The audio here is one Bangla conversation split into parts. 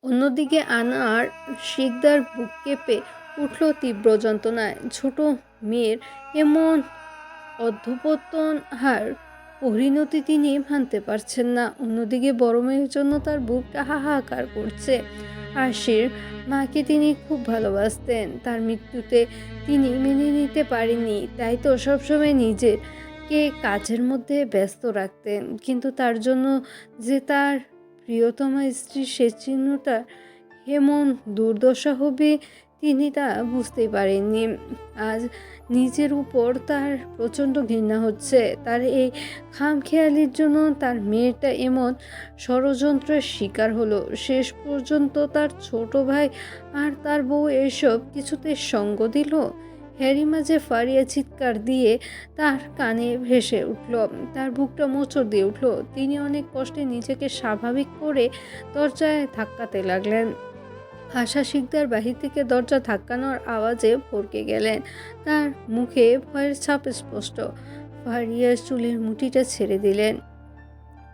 অন্যদিকে আনার শিকদার বুক কেঁপে উঠল তীব্র যন্ত্রণায়। ছোট মেয়ের এমন অধঃপতন হার পরিণতি তিনি মানতে পারছেন না। অন্যদিকে বড় মেয়ের জন্য তার বুকটা হাহাকার করছে। আশির মাকে তিনি খুব ভালোবাসতেন, তার মৃত্যুতে তিনি মেনে নিতে পারেননি, তাই তো সবসময় নিজেকে কাজের মধ্যে ব্যস্ত রাখতেন। কিন্তু তার জন্য যে তার প্রিয়তমা স্ত্রী সে চিহ্নটা এমন দুর্দশা হবে তিনি তা বুঝতেই পারেননি। আজ নিজের উপর তার প্রচণ্ড ঘৃণা হচ্ছে। তার এই খামখেয়ালির জন্য তার মেয়েটা এমন ষড়যন্ত্রের শিকার হলো। শেষ পর্যন্ত তার ছোট ভাই আর তার বউ এসব কিছুতে সঙ্গ দিল। হ্যারি মাঝে ফারিয়া চিৎকার দিয়ে তার কানে ভেসে উঠল। তার বুকটা মোচড় দিয়ে উঠল। তিনি অনেক কষ্টে নিজেকে স্বাভাবিক করে দরজায় ধাক্কাতে লাগলেন। আশা শিকদার বাহির থেকে দরজা ধাক্কানোর আওয়াজে ভরকে গেলেন। তার মুখে ভয়ের ছাপ স্পষ্ট। ফারিয়ার চুলের মুঠিটা ছেড়ে দিলেন।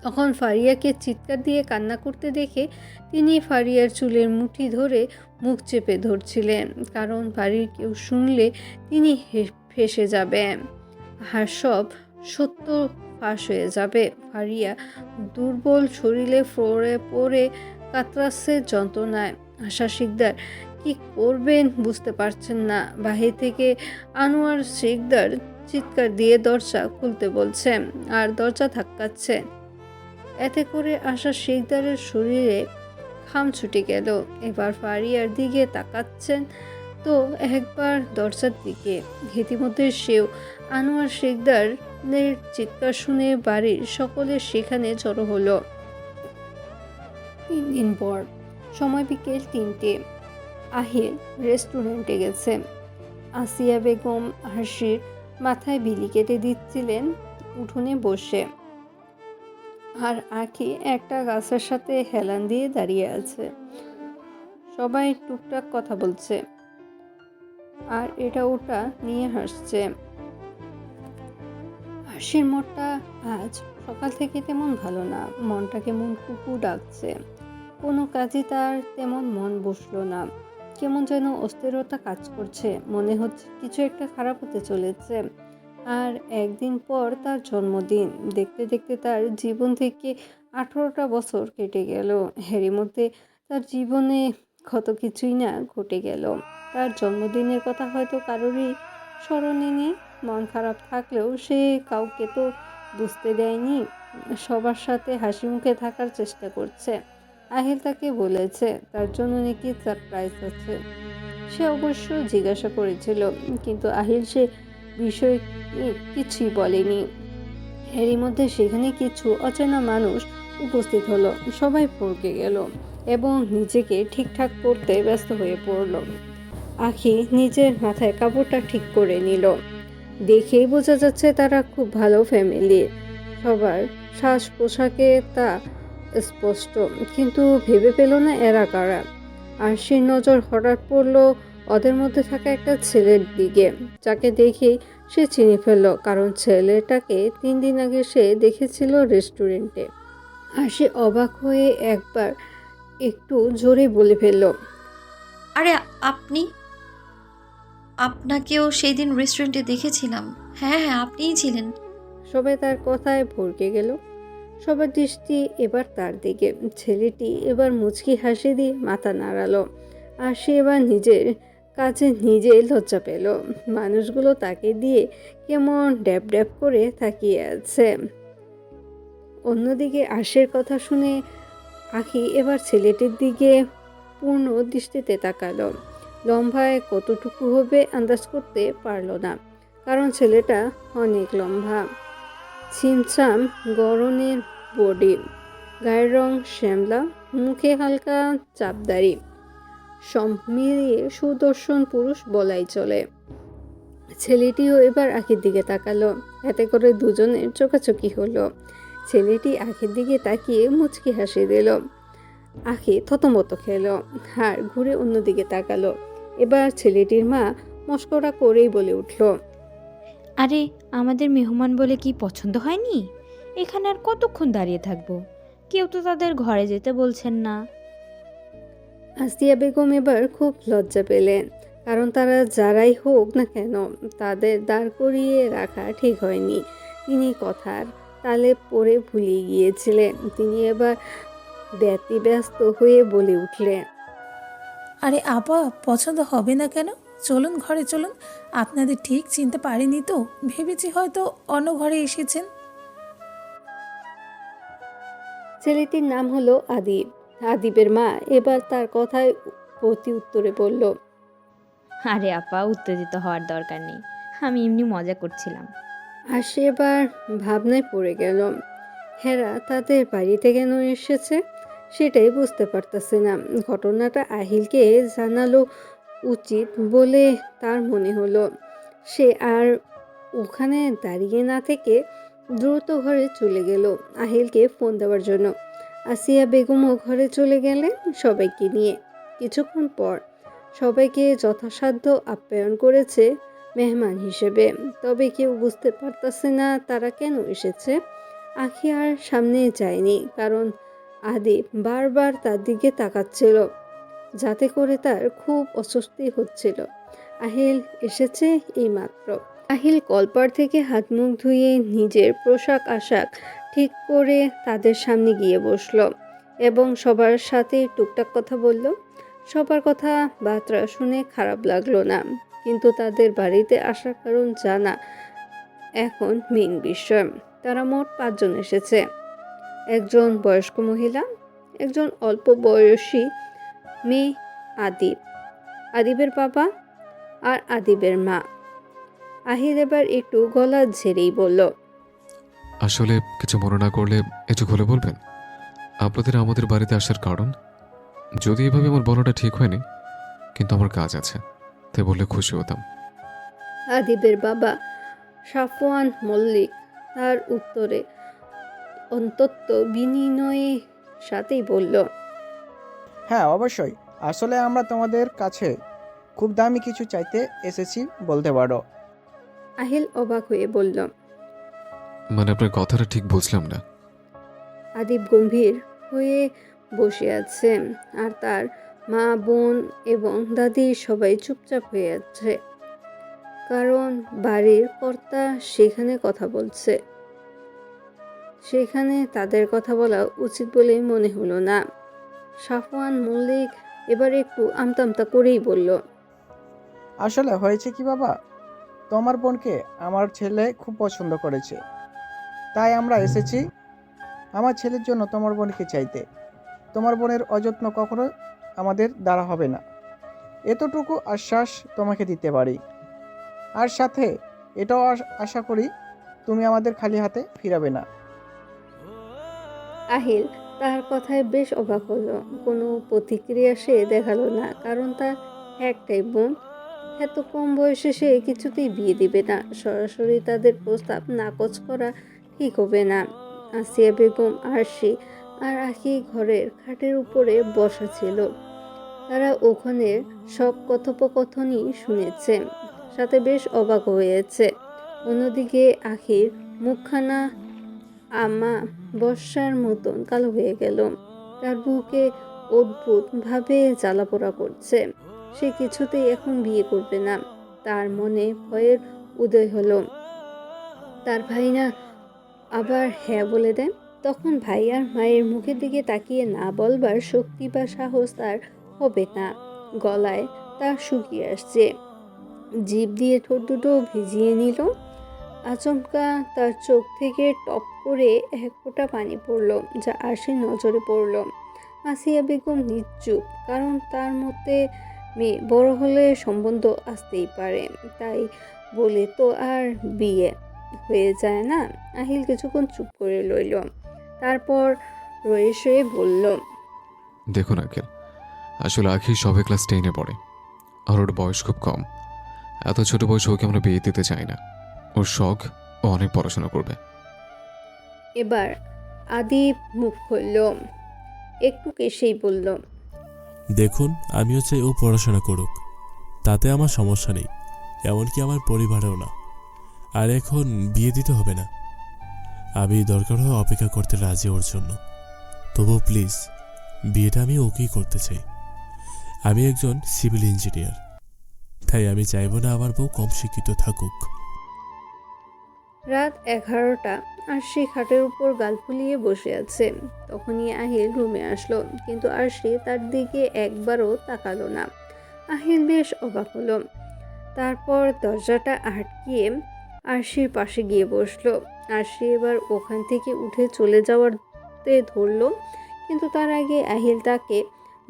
তখন ফারিয়াকে চিৎকার দিয়ে কান্না করতে দেখে তিনি ফারিয়ার চুলের মুঠি ধরে মুখ চেপে ধরছিলেন, কারণ বাড়ির কেউ শুনলে তিনি ফেঁসে যাবেন আর সব সত্য ফাঁস হয়ে যাবে। ফারিয়া দুর্বল শরীরে ফ্লোরে পড়ে কাতরাচ্ছে যন্ত্রণায়। আশা শিকদার কি করবেন বুঝতে পারছেন না। বাহির থেকে আনোয়ার শিকদার চিৎকার দিয়ে দরজা খুলতে বলছেন আর দরজা ধাক্কাচ্ছে। এতে করে আশা শিকদারের শরীরে ঘাম ছুটে গেল। এবার ফারিয়ার দিকে তাকাচ্ছেন তো একবার দরজার দিকে। ইতিমধ্যে সেও আনোয়ার শিকদারের চিৎকার শুনে বাড়ির সকলে সেখানে জড়ো হলো। 3 দিন পর, সময় বিকেল 3টে। আহিল রেস্টুরেন্টে গেছে। আসিয়া বেগম হাসির মাথায় বিলি কেটে দিচ্ছিলেন উঠোনে বসে, আর আখি একটা গাছের সাথে হেলান দিয়ে দাঁড়িয়ে আছে। সবাই টুকটাক কথা বলছে আর এটা ওটা নিয়ে হাসছে। হাসির মনটা আজ সকাল থেকে তেমন ভালো না। মনটা কেমন কুকু ডাকছে। কোনো কাজে তার তেমন মন বসলো না। কেমন যেন অস্থিরতা কাজ করছে। মনে হচ্ছে কিছু একটা খারাপ হতে চলেছে। আর একদিন পর তার জন্মদিন। দেখতে দেখতে তার জীবন থেকে 18টা বছর কেটে গেল। এরই মধ্যে তার জীবনে কত কিছুই না ঘটে গেল। তার জন্মদিনের কথা হয়তো কারোরই স্মরণে নেই। মন খারাপ থাকলেও সে কাউকে তো বুঝতে দেয়নি। সবার সাথে হাসি মুখে থাকার চেষ্টা করছে। আহিল তাকে বলেছে তার জন্য নাকি সারপ্রাইজ আছে। সে অবশ্য জিজ্ঞাসা করেছিল, কিন্তু আহিল সে বিষয়ে কিছুই বলেনি। এরই মধ্যে সেখানে কিছু অচেনা মানুষ উপস্থিত হলো। সবাই ভরকে গেল এবং নিজেকে ঠিকঠাক করতে ব্যস্ত হয়ে পড়ল। আখি নিজের মাথায় কাপড়টা ঠিক করে নিল। দেখেই বোঝা যাচ্ছে তারা খুব ভালো ফ্যামিলি। সবার সাজ পোশাকে তা স্পষ্ট, কিন্তু ভেবে পেল না এরা কারা। আরশির নজর হঠাৎ পড়ল ওদের মধ্যে থাকা একটা ছেলের দিকে, যাকে দেখেই সে চিনে ফেলল, কারণ ছেলেটাকে 3 দিন আগে সে দেখেছিল রেস্টুরেন্টে। আর সে অবাক হয়ে একবার একটু জোরে বলে ফেলল, আরে আপনি! আপনাকেও সেই দিন রেস্টুরেন্টে দেখেছিলাম। হ্যাঁ হ্যাঁ, আপনিই ছিলেন। সবাই তার কথায় ভরকে গেল। সবার দৃষ্টি এবার তার দিকে। ছেলেটি এবার মুচকি হাসি দিয়ে মাথা নাড়ালো। আর সে এবার নিজের কাছে নিজে লজ্জা পেল। মানুষগুলো তাকে দিয়ে কেমন ড্যাব ড্যাব করে তাকিয়ে আছে। অন্যদিকে আশের কথা শুনে আখি এবার ছেলেটির দিকে পূর্ণ দৃষ্টিতে তাকালো। লম্বায় কতটুকু হবে আন্দাজ করতে পারল না, কারণ ছেলেটা অনেক লম্বা। ছিমছাম গড়নের বডি, গায়ের রং শ্যামলা, মুখে হালকা চাপদাড়ি, সব মিলিয়ে সুদর্শন পুরুষ বলাই চলে। ছেলেটিও এবার আখির দিকে তাকালো। এতে করে দুজনের চোখাচোখি হলো। ছেলেটি আখির দিকে তাকিয়ে মুচকি হাসি দিল। আখি থতমত খেলো, আর ঘুরে অন্যদিকে তাকালো। এবার ছেলেটির মা মস্করা করেই বলে উঠল, আরে আমাদের মেহমান বলে কি পছন্দ হয়নি? এখানে আর কতক্ষণ দাঁড়িয়ে থাকবো? কেউ তো তাদের ঘরে যেতে বলছেন না। আসিয়া বেগম এবার খুব লজ্জা পেলেন, কারণ তারা যারাই হোক না কেন তাদের দাঁড় করিয়ে রাখা ঠিক হয়নি। তিনি কথার তালে পড়ে ভুলিয়ে গিয়েছিলেন। তিনি এবার ব্যতিব্যস্ত হয়ে বলে উঠলেন, আরে আপা, পছন্দ হবে না কেন? চলুন ঘরে চলুন। আপনাদের ঠিক চিনতে পারিনি তো, ভেবেছি হয়তো অন্য ঘরে এসেছেন। ছেলেটির নাম হলো আদিব। আদিবের মা এবার তার কথায় প্রতি উত্তরে বলল, আরে আপা, উত্তেজিত হওয়ার দরকার নেই, আমি এমনি মজা করছিলাম। আর সে এবার ভাবনায় পড়ে গেল। হেরা তাদের বাড়িতে কেন এসেছে সেটাই বুঝতে পারতেছে না। ঘটনাটা আহিলকে জানালো উচিত বলে তার মনে হলো। সে আর ওখানে দাঁড়িয়ে না থেকে দ্রুত ঘরে চলে গেল আহিলকে ফোন দেওয়ার জন্য। আসিয়া বেগমও ঘরে চলে গেলেন সবাইকে নিয়ে। কিছুক্ষণ পর সবাইকে যথাসাধ্য আপ্যায়ন করেছে মেহমান হিসেবে। তবে কেউ বুঝতে পারতেছে না তারা কেন এসেছে। আখি আর সামনে যায়নি, কারণ আদিব বারবার তার দিকে তাকাচ্ছিল, যাতে করে তার খুব অস্বস্তি হচ্ছিল। আহিল এসেছে এইমাত্র। আহিল কলপার থেকে হাত মুখ ধুয়ে নিজের পোশাক আশাক ঠিক করে তাদের সামনে গিয়ে বসলো এবং সবার সাথে টুকটাক কথা বলল। সবার কথা বার্তা শুনে খারাপ লাগলো না, কিন্তু তাদের বাড়িতে আসার কারণ জানা এখন মেইন বিষয়। তারা মোট 5 জন এসেছে। একজন বয়স্ক মহিলা, একজন অল্প বয়সী মেয়ে আদিব, আদিবের বাবা আর আদিবের মা। আহিল এবার একটু গলা ঝেড়েই বলল, আসলে কিছু মনে না করলে একটু খুলে বলবেন আপনাদের আমাদের বাড়িতে আসার কারণ? যদি এভাবে আমার বলাটা ঠিক হয়নি, কিন্তু আমার কাজ আছে, তাই বললে খুশি হতাম। আদিবের বাবা সাফওয়ান মল্লিক তার উত্তরে অন্তত বিনিময়ের সাথেই বলল, হ্যাঁ অবশ্যই, আসলে আমরা তোমাদের কাছে খুব দামি কিছু চাইতে এসেছি বলতে পারো। আহিল অবাক হয়ে বলল। মানে আপনার কথাটা ঠিক বুঝলাম না। আদিব গম্ভীর হয়ে বসে আছে, আর তার মা, বোন এবং দাদি সবাই চুপচাপ হয়ে আছে, কারণ বাড়ির কর্তা সেখানে কথা বলছে। সেখানে তাদের কথা বলা উচিত বলে মনে হলো না। সাফওয়ান মল্লিক এবার একটু আমতা করেই বলল, আসলে হয়েছে কি বাবা, তোমার বোনকে আমার ছেলে খুব পছন্দ করেছে, তাই আমরা এসেছি আমার ছেলের জন্য তোমার বোনকে চাইতে। তোমার বোনের অযত্ন কখনো আমাদের দ্বারা হবে না, এতটুকু আশ্বাস তোমাকে দিতে পারি। আর সাথে এটাও আশা করি তুমি আমাদের খালি হাতে ফিরাবে না। আহিল তার কথায় বেশ অবাক হলো। কোনো প্রতিক্রিয়া সে দেখালো না, কারণ তার একটাই বোন। এত কম বয়সে সে কিছুতেই বিয়ে দিবে না। সরাসরি তাদের প্রস্তাব নাকচ করা ঠিক হবে না। আসিয়া বেগম, আরশি আর আখি ঘরের খাটের উপরে বসা ছিল। তারা ওখানে সব কথোপকথনই শুনেছে, সাথে বেশ অবাক হয়েছে। অন্যদিকে আখির মুখখানা আমা বর্ষার মতন কালো হয়ে গেল। তার বুকে অদ্ভুতভাবে জ্বালাপোড়া করছে। সে কিছুতেই এখন বিয়ে করবে না। তার মনে ভয়ের উদয় হলো। তার ভাই না আবার হ্যাঁ বলে দেন, তখন ভাই আর মায়ের মুখের দিকে তাকিয়ে না বলবার শক্তি বা সাহস তার হবে না। গলায় তার শুকিয়ে আসছে, জিভ দিয়ে ঠোঁট দুটো ভিজিয়ে নিল। আচমকা তার চোখ থেকে টপ করে এক ফোঁটা পানি পড়ল, যা আরশির নজরে পড়ল। আসিয়া বেগম নিশ্চুপ, কারণ তার মতে মেয়ে বড় হলে সম্বন্ধ আসতেই পারে, তাই বলে তো আর বিয়ে হয়ে যায় না। আহিল কিছুক্ষণ চুপ করে রইল, তারপর রয়ে শুয়ে বলল, দেখুন আঙ্কেল, আসলে আখি সবে ক্লাস 10-এ পড়ে, আর ওর বয়স খুব কম। এত ছোট বয়সে ওকে আমরা বিয়ে দিতে চাই না। ওর শখ, ও অনেক পড়াশোনা করবে। এবার আদিব মুখ খুলল, একটু কেসেই বলল, দেখুন, আমিও চাই ও পড়াশোনা করুক, তাতে আমার সমস্যা নেই, এমনকি আমার পরিবারেও না। আর এখন বিয়ে দিতে হবে না। আমি দরকার হয় অপেক্ষা করতে রাজি ওর জন্য। তবুও প্লিজ, বিয়েটা আমি ওকেই করতে চাই। আমি একজন সিভিল ইঞ্জিনিয়ার, তাই আমি চাইবো না আমার বউ কম শিক্ষিত থাকুক। রাত 11টা। আরশি খাটের উপর গাল ফুলিয়ে বসে আছে। তখনই আহিল রুমে আসলো, কিন্তু আরশি তার দিকে একবারও তাকালো না। আহিল বেশ অবাক হলো। তারপর দরজাটা আটকিয়ে আরশির পাশে গিয়ে বসলো। আরশি এবার ওখান থেকে উঠে চলে যাওয়াতে ধরলো, কিন্তু তার আগে আহিল তাকে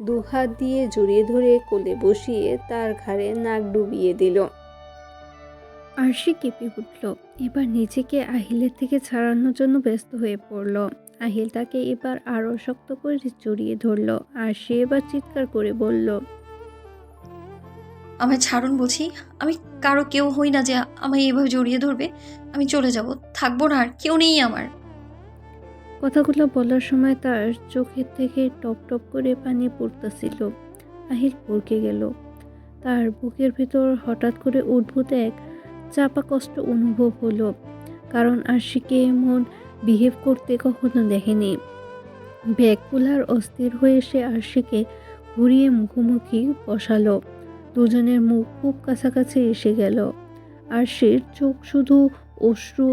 দুহাত দিয়ে জড়িয়ে ধরে কোলে বসিয়ে তার ঘাড়ে নাক ডুবিয়ে দিল। আরশি কেঁপে উঠল। এবার নিজেকে আহিলের থেকে ছাড়ানোর জন্য ব্যস্ত হয়ে পড়ল। আহিল তাকে এবার আরও শক্ত করে জড়িয়ে ধরল। আরশি এবার চিৎকার করে বলল, আমায় ছাড়ুন বলছি। আমি কারো কেউ হই না যে আমায় এভাবে জড়িয়ে ধরবে। আমি চলে যাব, থাকবো না, আর কেউ নেই আমার। কথাগুলো বলার সময় তার চোখের থেকে টপ টপ করে পানি পড়তেছিল। আহিল ভরকে গেল। তার বুকের ভিতর হঠাৎ করে অদ্ভুত এক চাপা কষ্ট অনুভব হলো, কারণ আরশিকে এমন বিহেভ করতে কখনো দেখেনি। ব্যাকুলার অস্থির হয়ে সে আরশিকে ঘুরিয়ে মুখোমুখি বসালো। দুজনের মুখ খুব কাছাকাছি এসে গেল। আরশির চোখ শুধু অশ্রু,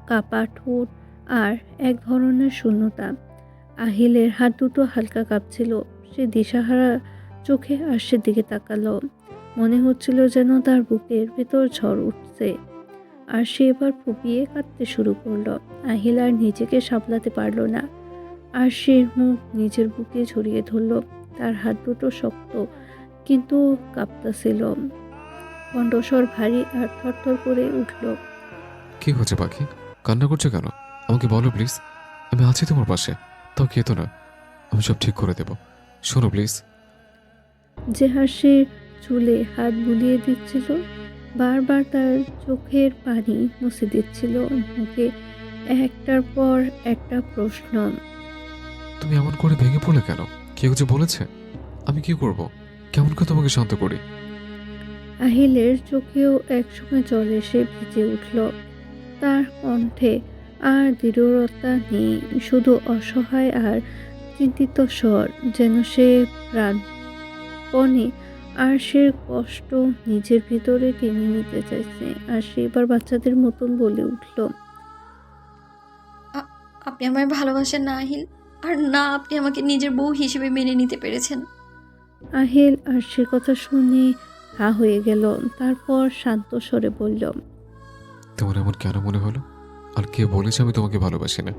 কাপা ঠোঁট আর এক ধরনের শূন্যতা। আহিলের হাত দুটো হালকা কাঁপছিল। সে দিশাহারা চোখে আরশির দিকে তাকালো। মনে হচ্ছিল যেন তার বুকের ভেতর ঝড় উঠছে। আরশি এবার ফুপিয়ে কাঁদতে শুরু করলো। আহিল আর নিজেকে সামলাতে পারল না। আরশির মুখ নিজের বুকে জড়িয়ে ধরল। তার হাত দুটো শক্ত কিন্তু কাঁপতেছিল। কণ্ঠস্বর ভারী আর থরথর করে উঠল। কি হচ্ছে পাখি? কান্না করছো কেন? আমাকে বলো প্লিজ। আমি আছি তোমার পাশে। তাও কেতো না, আমি সব ঠিক করে দেব। শোনো প্লিজ। যে হাসির চুলে হাত বুলিয়ে দিচ্ছিল, বারবার তার চোখের পানি মুছে দিচ্ছিল। মুখে একটার পর একটা প্রশ্ন। তুমি এমন করে ভেঙে পড়লে কেন? কেউ কিছু বলেছে? আমি কি করব? কেমন করে তোমাকে শান্ত করি? আহিলের চোখেও একসময় জল এসে ভিজে উঠল। তার কণ্ঠে আর দৃঢ়তা নেই, শুধু অসহায় আর চিন্তিত স্বর, যেন সে প্রাণপণে আর সে কষ্ট নিজের ভিতরে টেনে নিতে চাইছে। আর সে এবার বাচ্চাদের মতন বলে উঠল, আপনি আমায় ভালোবাসেন না আহিল, আর না আপনি আমাকে নিজের বউ হিসেবে মেনে নিতে পেরেছেন। আহিল আর সে কথা শুনে হা হয়ে গেল। তারপর শান্ত স্বরে বলল, তোমার এমন কেন মনে হলো? আর কে বলেছে আমি তোমাকে ভালোবাসি না?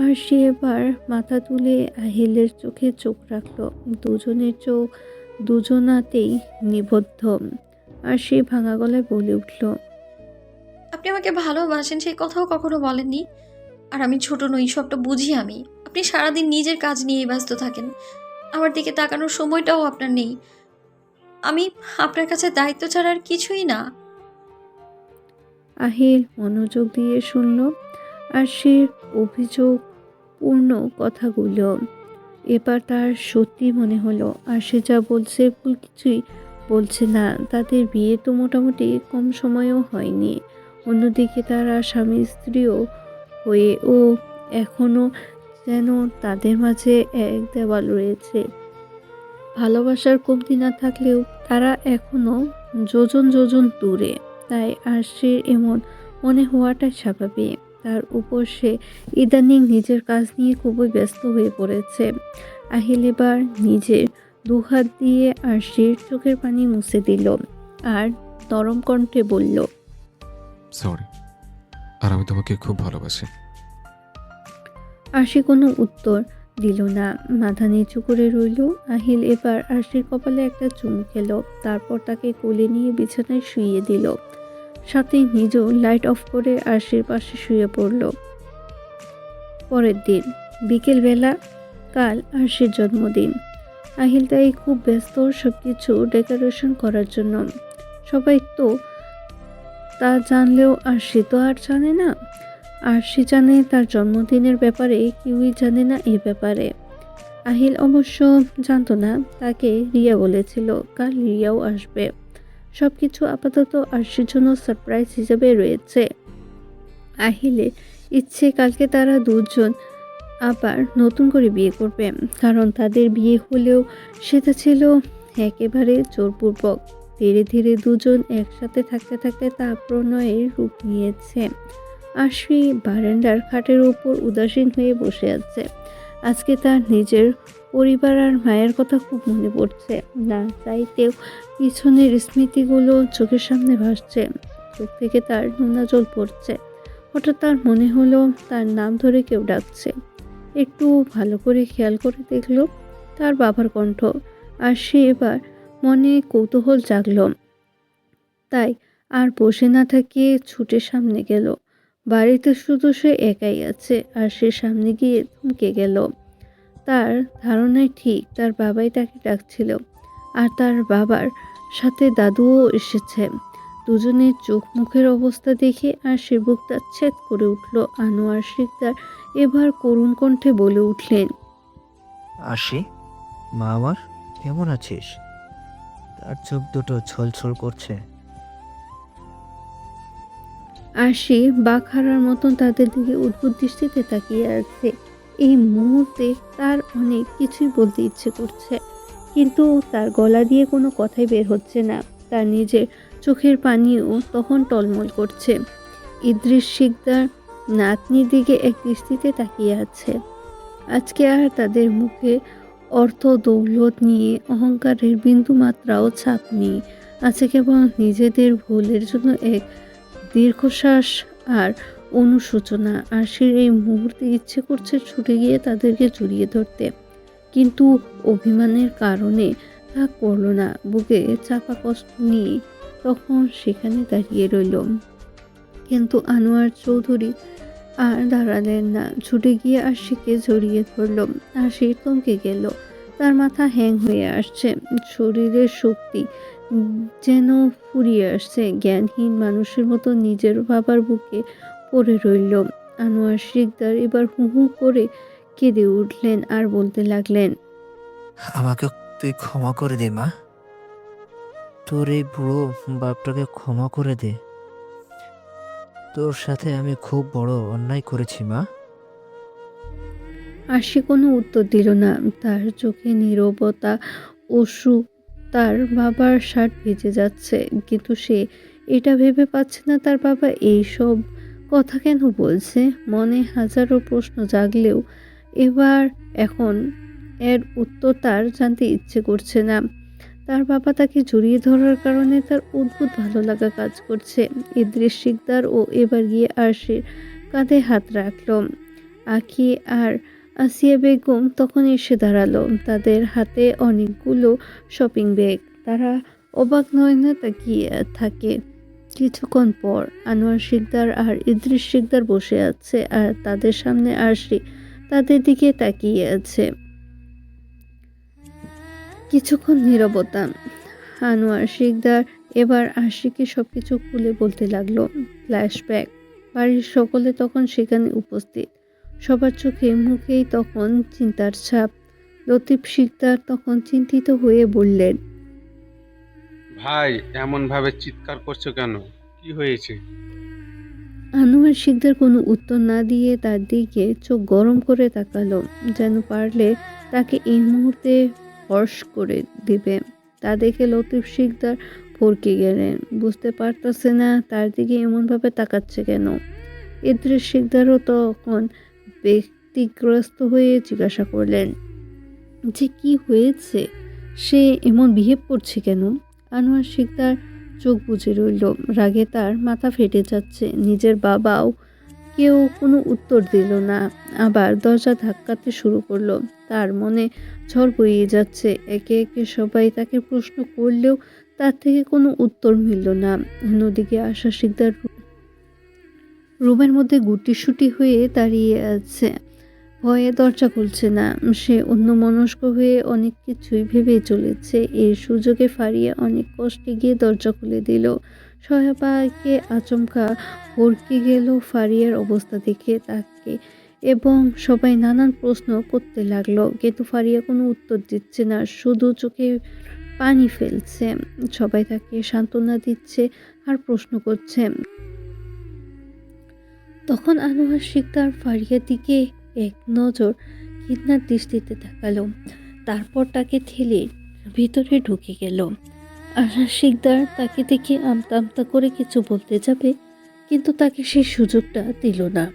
আর সে এবার মাথা তুলে আহিলের চোখে চোখ রাখল। দুজনের চোখ দুজনাতেই নিবদ্ধ। আর সে ভাঙা গলায় বলে উঠল, আপনি আমাকে ভালোবাসেন সেই কথাও কখনো বলেননি। আর আমি ছোট নই, সবটা বুঝি আমি। আপনি সারাদিন নিজের কাজ নিয়েই ব্যস্ত থাকেন, আমার দিকে তাকানোর সময়টাও আপনার নেই। আমি আপনার কাছে দায়িত্ব ছাড়া আর কিছুই না। আহিল মনোযোগ দিয়ে শুনল আর সে অভিযোগ পূর্ণ কথাগুলো। এবার তার সত্যি মনে হলো আর সে যা বলছে ভুল কিছুই বলছে না। তাদের বিয়ে তো মোটামুটি কম সময়েও হয়নি। অন্যদিকে তারা স্বামী স্ত্রীও হয়েও এখনও যেন তাদের মাঝে এক দেওয়াল রয়েছে। ভালোবাসার কমতি না থাকলেও তারা এখনও যোজন যোজন দূরে। তাই আরশির এমন মনে হওয়াটাই স্বাভাবিক। তার উপর সে ইদানিং নিজের কাজ নিয়ে খুবই ব্যস্ত হয়ে পড়েছে। আহিল এবার নিজের দুহাত দিয়ে আরশির চোখের পানি মুছে দিল আর নরম কণ্ঠে বলল, সরি, আর আমি তোমাকে খুব ভালোবাসি। আরশি কোনো উত্তর দিল না, মাথা নিচু করে রইল। আহিল এবার আরশির কপালে একটা চুমু খেল, তারপর তাকে কোলে নিয়ে বিছানায় শুইয়ে দিল। সাথে নিজেও লাইট অফ করে আরশির পাশে শুয়ে পড়ল। পরের দিন বিকেলবেলা, কাল আরশির জন্মদিন। আহিল তাই খুব ব্যস্ত সব কিছু ডেকোরেশন করার জন্য। সবাই তো তা জানলেও আরশি তো আর জানে না। আরশি জানে তার জন্মদিনের ব্যাপারে, কেউই জানে না এ ব্যাপারে। আহিল অবশ্য জানতো না, তাকে রিয়া বলেছিল কাল রিয়াও আসবে। সব কিছু আপাতত আরশির জন্য সারপ্রাইজ হিসেবে রয়েছে। আহিলের ইচ্ছে কালকে তারা দুজন আবার নতুন করে বিয়ে করবে, কারণ তাদের বিয়ে হলেও সেটা ছিল একেবারে জোরপূর্বক। ধীরে ধীরে দুজন একসাথে থাকতে থাকতে তা প্রণয়ের রূপ নিয়েছে। আশি বারান্দার খাটের উপর উদাসীন হয়ে বসে আছে। আজকে তার নিজের পরিবার আর মায়ের কথা খুব মনে পড়ছে। না চাইতেও পিছনের স্মৃতিগুলো চোখের সামনে ভাসছে। চোখ থেকে তার নোনা জল পড়ছে। হঠাৎ তার মনে হলো তার নাম ধরে কেউ ডাকছে। একটু ভালো করে খেয়াল করে দেখল তার বাবার কণ্ঠ। আর সে এবার মনে কৌতূহল জাগল। তাই আর বসে না থাকিয়ে ছুটে সামনে গেল। বাড়িতে শুধু সে একাই আছে, আর সে সামনে গিয়ে থমকে গেল। তার ধারণায় ঠিক তার বাবাই তাকে ডাকছিল, আর তার বাবার সাথে দাদুও এসেছে। দুজনের চোখ মুখের অবস্থা দেখে আর সে বুকটা ছেদ করে উঠল। আনোয়ার শিকদার এবার করুণ কণ্ঠে বলে উঠলেন, আসি, মা আমার, কেমন আছিস? তার চোখ দুটো ছলছল করছে। আশি বাঘ হারার মতন তাদের দিকে উদ্ভুত দৃষ্টিতে তাকিয়ে আছে। এই মুহূর্তে তার অনেক কিছুই বলতে ইচ্ছে করছে, কিন্তু তার গলা দিয়ে কোনো কথাই বের হচ্ছে না। তার নিজের চোখের পানিও তখন টলমল করছে। ইদ্রিস শিকদার নাতনির দিকে এক দৃষ্টিতে তাকিয়ে আছে। আজকে আর তাদের মুখে অর্থ দৌলত নিয়ে অহংকারের বিন্দু মাত্রাও ছাপ নেই। আছে কেবল নিজেদের ভুলের জন্য এক দীর্ঘশ্বাস আর অনুশোচনা। আশির এই মুহূর্তে ইচ্ছে করছে ছুটে গিয়ে তাদেরকে জড়িয়ে ধরতে, কিন্তু অভিমানের কারণে তা করল না। বুকে চাপা কষ্ট নিয়ে তখন সেখানে দাঁড়িয়ে রইল। কিন্তু আনোয়ার চৌধুরী আর দাঁড়ালেন না। ছুটে গিয়ে আশিকে জড়িয়ে ধরল। আশি থমকে গেল। তার মাথা হ্যাং হয়ে আসছে, শরীরের শক্তি যেন ফুরিয়ে আসছে। জ্ঞানহীন মানুষের মতো নিজের বাবার বুকে পড়ে রইল। আনোয়ার শিকদার এবার হু হু করে কেঁদে উঠলেন আর বলতে লাগলেন, আমাকে তুই ক্ষমা করে দে মা, তোর এই বুড়ো বাপটাকে ক্ষমা করে দে। তোর সাথে আমি খুব বড় অন্যায় করেছি মা। আশি কোনো উত্তর দিল না। তার চোখে নীরবতা, অশ্রু। তার বাবার শার্ট ভিজে যাচ্ছে, কিন্তু সে এটা ভেবে পাচ্ছে না তার বাবা এইসব কথা কেন বলছে। মনে হাজারো প্রশ্ন জাগলেও এখন এর উত্তর তার জানতে ইচ্ছে করছে না। তার বাবা তাকে জড়িয়ে ধরার কারণে তার অদ্ভুত ভালো লাগা কাজ করছে। ইদ্রিস শিকদার ও এবার গিয়ে আরশির কাঁধে হাত রাখল। আখি আর আসিয়া বেগম তখন এসে দাঁড়ালো। তাদের হাতে অনেকগুলো শপিং ব্যাগ। তারা অবাক নয়নে তাকিয়ে থাকে। কিছুক্ষণ পর আনোয়ার শিকদার আর ইদ্রিস শিকদার বসে আছে, আর তাদের সামনে আরশি তাদের দিকে তাকিয়ে আছে। কিছুক্ষণ নীরবতা। আনোয়ার শিকদার এবার আশিকে সবকিছু খুলে বলতে লাগলো। ফ্ল্যাশব্যাক। বাড়ির সকলে তখন সেখানে উপস্থিত। সবার চোখে মুখেই তখন চিন্তার ছাপ। লতিফ শিকদার তখন চিন্তিত হয়ে বললেন, ভাই, এমন ভাবে চিৎকার করছো কেন? কি হয়েছে? আনোয়ার শিকদার কোনো উত্তর না দিয়ে তার দিকে চোখ গরম করে তাকালো, যেন পারলে তাকে এই মুহূর্তে হর্ষ করে দিবে। তা দেখে লতিফ শিকদার ভরকে গেলেন। বুঝতে পারতেছে না তার দিকে এমনভাবে তাকাচ্ছে কেন। ইদ্রিস শিকদারও তখন ব্যক্তিগ্রস্ত হয়ে জিজ্ঞাসা করলেন যে কি হয়েছে, সে এমন বিহেভ করছে কেন। আনোয়ার শিকদার চোখ বুজে রইল। রাগে তার মাথা ফেটে যাচ্ছে। নিজের বাবাও কেউ কোনো উত্তর দিল না। আবার দরজা ধাক্কাতে শুরু করলো। তার মনে ঝড় বইয়ে যাচ্ছে। একে একে সবাই তাকে প্রশ্ন করলেও তার থেকে কোনো উত্তর মিলল না। অন্যদিকে আশা শিকদার রুমের মধ্যে গুটিসুটি হয়ে দাঁড়িয়ে আছে। ভয়ে দরজা খুলছে না। সে অন্যমনস্ক হয়ে অনেক কিছুই ভেবে চলেছে। এই সুযোগে ফারিয়া অনেক কষ্টে গিয়ে দরজা খুলে দিল। সবাইকে আচমকা ভরকে গেল ফারিয়ার অবস্থা দেখে তাকে, এবং সবাই নানান প্রশ্ন করতে লাগলো, কিন্তু ফারিয়া কোনো উত্তর দিচ্ছে না, শুধু চোখে পানি ফেলছে। সবাই তাকে সান্ত্বনা দিচ্ছে আর প্রশ্ন করছে। তখন আনোয়ার শিকদার ফারিয়ার দিকে এক নজর ঘৃণার দৃষ্টিতে তাকালো, তারপর তাকে ঠেলে ভিতরে ঢুকে গেল। আনোয়ার শিকদার তাকে দেখে আমতা আমতা করে কিছু বলতে যাবে, কিন্তু তাকে সেই সুযোগটা দিল না।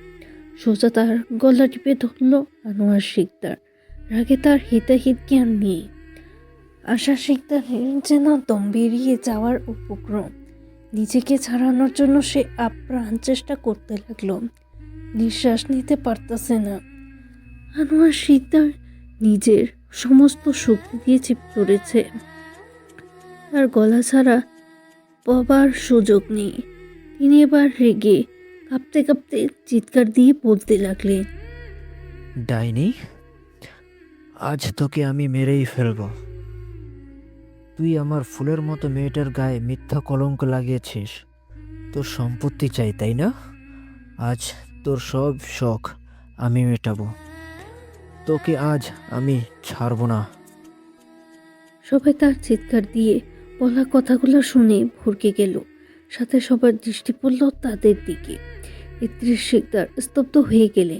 সোজা তার গলা টিপে ধরল আনোয়ার শিকদার, রাগে তার হিতাহিত জ্ঞান নেই। আশা শিকদারের যেন দম বেরিয়ে যাওয়ার উপক্রম। নিজেকে ছাড়ানোর জন্য সে আপ্রাণ চেষ্টা করতে লাগলো, নিঃশ্বাস নিতে পারতেছে না। আনোয়ার শিকদার নিজের সমস্ত শক্তি দিয়ে চিপ ধরেছে, তার গলা ছাড়া পাবার সুযোগ নেই। তিনি এবার রেগে কাঁপতে কাঁপতে চিৎকার দিয়ে বলতে লাগলেন, ডাইনি, আজ তোকে আমি মেরেই ফেলবো। তুই আমার ফুলের মতো মেয়েটার গায়ে মিথ্যা কলঙ্ক লাগিয়েছিস। তোর সম্পত্তি চাই, তাই না? আজ তোর সব শখ আমি মেটাবো। তোকে আজ আমি ছাড়বো না। সবাই তার চিৎকার দিয়ে বলা কথাগুলো শুনে ভরকে গেল, সাথে সবার দৃষ্টি পড়ল তাদের দিকে। ইদ্রিস শিকদার স্তব্ধ হয়ে গেলে,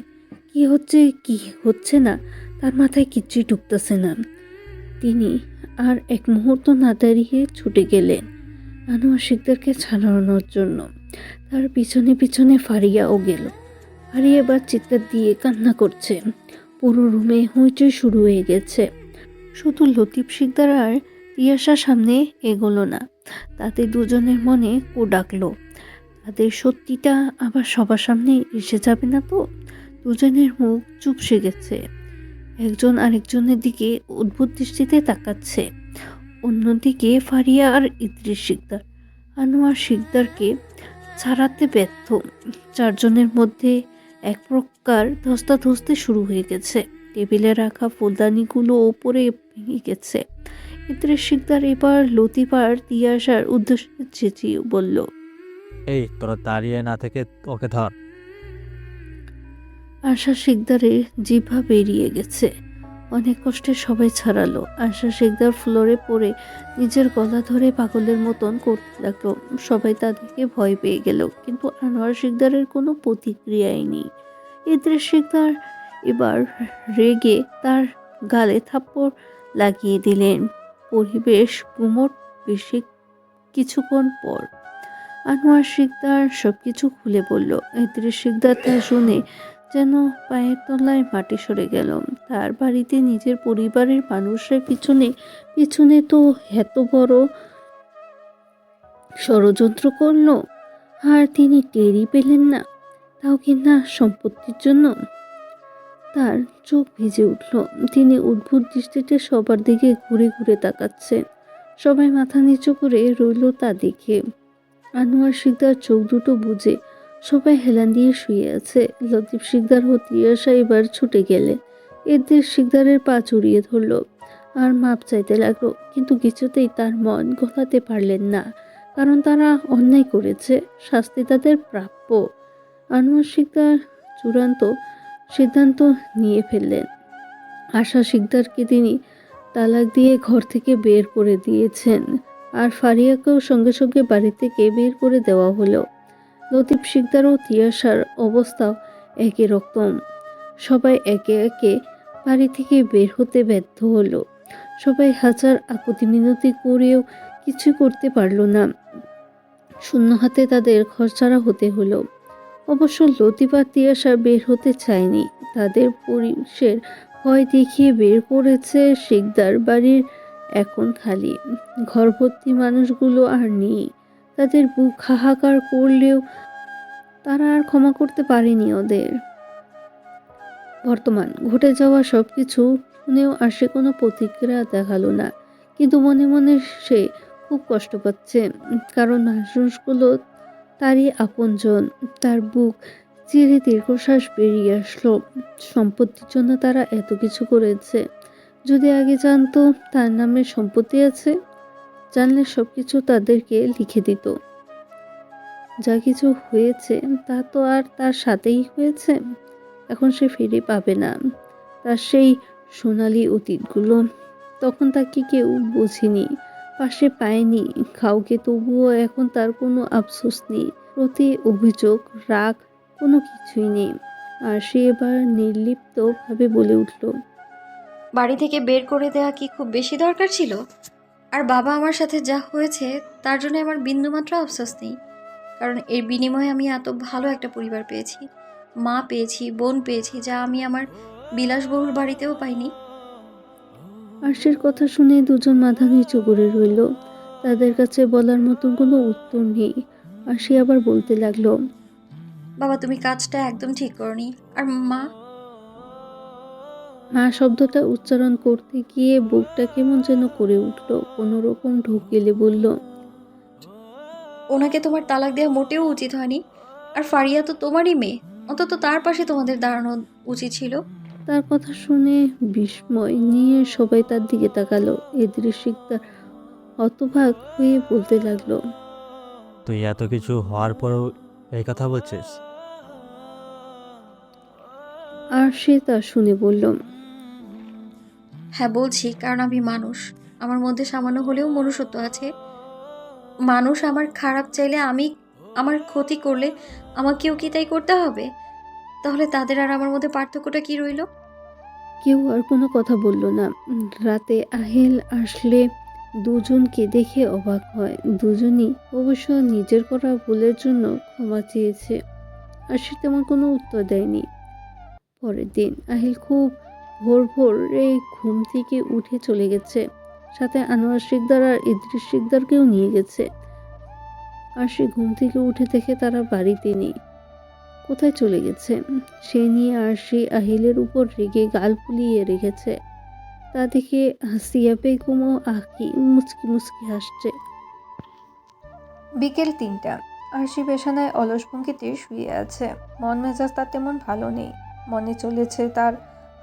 কি হচ্ছে কি হচ্ছে না তার মাথায় কিচ্ছুই ঢুকতেছে না। তিনি আর এক মুহূর্ত না দাঁড়িয়ে ছুটে গেলেন আনোয়ার শিকদারকে ছাড়ানোর জন্য। তার পিছনে পিছনে ফারিয়াও গেল। ফারিয়া এবার চিৎকার দিয়ে কান্না করছে। পুরো রুমে হইচই শুরু হয়ে গেছে। শুধু লতিফ শিকদার আর তিয়াশা সামনে এগোলো না, তাদের দুজনের মনে কো ডাকলো। তাদের সত্যিটা আবার সবার সামনে এসে যাবে না তো? দুজনের মুখ চুপসে গেছে, একজন আরেকজনের দিকে অদ্ভুত দৃষ্টিতে তাকাচ্ছে। অন্যদিকে ফারিয়া আর ইদ্রিস শিকদার আনোয়ার শিকদারকে ছাড়াতে ব্যর্থ। চারজনের মধ্যে এক প্রকার ধস্তাধস্তি শুরু হয়ে গেছে। টেবিলে রাখা ফুলদানিগুলো ওপরে ভেঙে গেছে। ইদ্রিস শিকদার এবার লতিফ আর তিয়াশার উদ্দেশ্যে চেঁচিয়ে বলল, এই তোরা দাঁড়িয়ে না থেকে ওকে ধর। আশা শিকদারের জিভা বেরিয়ে গেছে। অনেক কষ্টে সবাই ছাড়ালো। আশা শিকদার ফ্লোরে পড়ে নিজের গলা ধরে পাগলের মতন করতে লাগলো। সবাই তাদেরকে ভয় পেয়ে গেল, কিন্তু আনোয়ার শিকদারের কোনো প্রতিক্রিয়াই নেই। ইদ্রিস শিকদার এবার রেগে তার গালে থাপ্পড় লাগিয়ে দিলেন। পরিবেশ গুমট। বেশি কিছুক্ষণ পর আনোয়ার শিকদার সবকিছু খুলে বলল। ইদ্রিস শিকদার তা শুনে যেন পায়ের তলায় মাটি সরে গেল। তার বাড়িতে নিজের পরিবারের মানুষের পিছনে পিছনে তো এত বড় ষড়যন্ত্র করলো, আর তিনি টেরই পেলেন না, তাও কিনা সম্পত্তির জন্য। তার চোখ ভিজে উঠল। তিনি উদ্ভুত দৃষ্টিতে সবার দিকে ঘুরে ঘুরে তাকাচ্ছেন। সবাই মাথা নিচু করে রইল তা দেখে। আনোয়ার শিকদার চোখ দুটো বুজে সবাই হেলান দিয়ে শুয়ে আছে। লতিফ শিকদার ও তিয়াশা এবার ছুটে গেলেন। ইদ্রিস শিকদারের পা জড়িয়ে ধরল আর মাপ চাইতে লাগলো, কিন্তু কিছুতেই তার মন গলাতে পারলেন না, কারণ তারা অন্যায় করেছে, শাস্তি তাদের প্রাপ্য। আনোয়ার শিকদার চূড়ান্ত সিদ্ধান্ত নিয়ে ফেললেন। আশা শিকদারকে তিনি তালাক দিয়ে ঘর থেকে বের করে দিয়েছেন, আর ফারিয়াকেও সঙ্গে সঙ্গে বাড়ি থেকে বের করে দেওয়া হলো। লতিফ শিকদার ও তিয়াশার অবস্থাও একই রকম। সবাই একে একে বাড়ি থেকে বের হতে ব্যর্থ হলো। সবাই হাজার আকুতি মিনতি করেও কিছু করতে পারল না। শূন্য হাতে তাদের ঘরছাড়া হতে হলো। অবশ্য লতিফ আর তিয়াশা বের হতে চায়নি। তাদের পুলিশের ভয় দেখিয়ে বের করেছে। শিকদার বাড়ির এখন খালি, ঘরভর্তি মানুষগুলো আর নেই। তাদের বুক হাহাকার করলেও তারা আর ক্ষমা করতে পারেনি ওদের। বর্তমান ঘটে যাওয়া সবকিছু শুনেও আর সে কোনো প্রতিক্রিয়া দেখালো না, কিন্তু মনে মনে সে খুব কষ্ট পাচ্ছে, কারণ মানুষগুলো তারই আপনজন। তার বুক চিরে দীর্ঘশ্বাস বেরিয়ে আসলো। সম্পত্তির জন্য তারা এত কিছু করেছে। যদি আগে জানতো তার নামে সম্পত্তি আছে, জানলে সবকিছু তাদেরকে লিখে দিত। যা কিছু হয়েছে তা তো আর তার সাথেই হয়েছে, এখন সে ফিরে পাবে না তার সেই সোনালি অতীতগুলো। তখন তাকে কেউ বোঝেনি, পাশে পায়নি কাউকে, তবুও এখন তার কোনো আফসোস নেই। প্রতি অভিযোগ, রাগ, কোনো কিছুই নেই। আর সে এবার নির্লিপ্তভাবে বলে উঠল, বাড়ি থেকে বের করে দেওয়া কি খুব বেশি দরকার ছিল? আর বাবা আমার সাথে যা হয়েছে তার জন্য আমার বিন্দুমাত্র আফসোস নেই, কারণ এর বিনিময়ে আমি এত ভালো একটা পরিবার পেয়েছি, মা পেয়েছি, বোন পেয়েছি, যা আমি আমার বিলাসবহুল বাড়িতেও পাইনি। আরশির কথা শুনে দুজন মাথা নিচু করে রইল। তাদের কাছে বলার মতন কোনো উত্তর নেই। আরশি আবার বলতে লাগলো, বাবা, তুমি কাজটা একদম ঠিক করনি। আর মা? মা শব্দটা উচ্চারণ করতে গিয়ে বুকটা কেমন যেন করে উঠল। কোনো রকম ঢোক গিলে বলল, ওনাকে তোমার তালাক দেওয়া মোটেও উচিত হয়নি। আর ফারিয়া তো তোমারই মেয়ে, অন্তত তার পাশে তোমাদের দাঁড়ানো উচিত ছিল। তার কথা শুনে বিস্ময় নিয়ে সবাই তার দিকে তাকালো। এদরিস শিকদার হতবাক হয়ে বলতে লাগলো, তুই এত কিছু হওয়ার পরেও এই কথা বলছিস? আর সে তা শুনে বলল, হ্যাঁ বলছি, কারণ আমি মানুষ। আমার মধ্যে সামান্য হলেও মনুষ্যত্ব আছে। মানুষ আমার খারাপ চাইলে, আমি আমার ক্ষতি করলে আমাকেও কি তাই করতে হবে? তাহলে তাদের আর আমার মধ্যে পার্থক্যটা কি রইল? কেউ আর কোনো কথা বলল না। রাতে আহিল আসলে দুজনকে দেখে অবাক হয়। দুজনই অবশ্য নিজের করা ভুলের জন্য ক্ষমা চেয়েছে। আর সে তেমন কোনো উত্তর দেয়নি। পরের দিন আহিল খুব ভোরে ঘুম থেকে উঠে চলে গেছে। সাথে আনোয়ার শিকদার আর ইদ্রিস শিকদারকেও নিয়ে গেছে। আর সে ঘুম থেকে উঠে দেখে তারা বাড়িতে নেই। কোথায় চলে গেছে সে নিয়ে আর সে আহিলের উপর রেগে গাল ফুলিয়ে রেখেছে। তা দেখে হাসিয়া বেগম ও আঁকি মুচকি মুচকি হাসছে। বিকেল ৩টা। আরশি বিছানায় অলস ভঙ্গিতে শুয়ে আছে। মন মেজাজ তার তেমন ভালো নেই। মনে চলেছে তার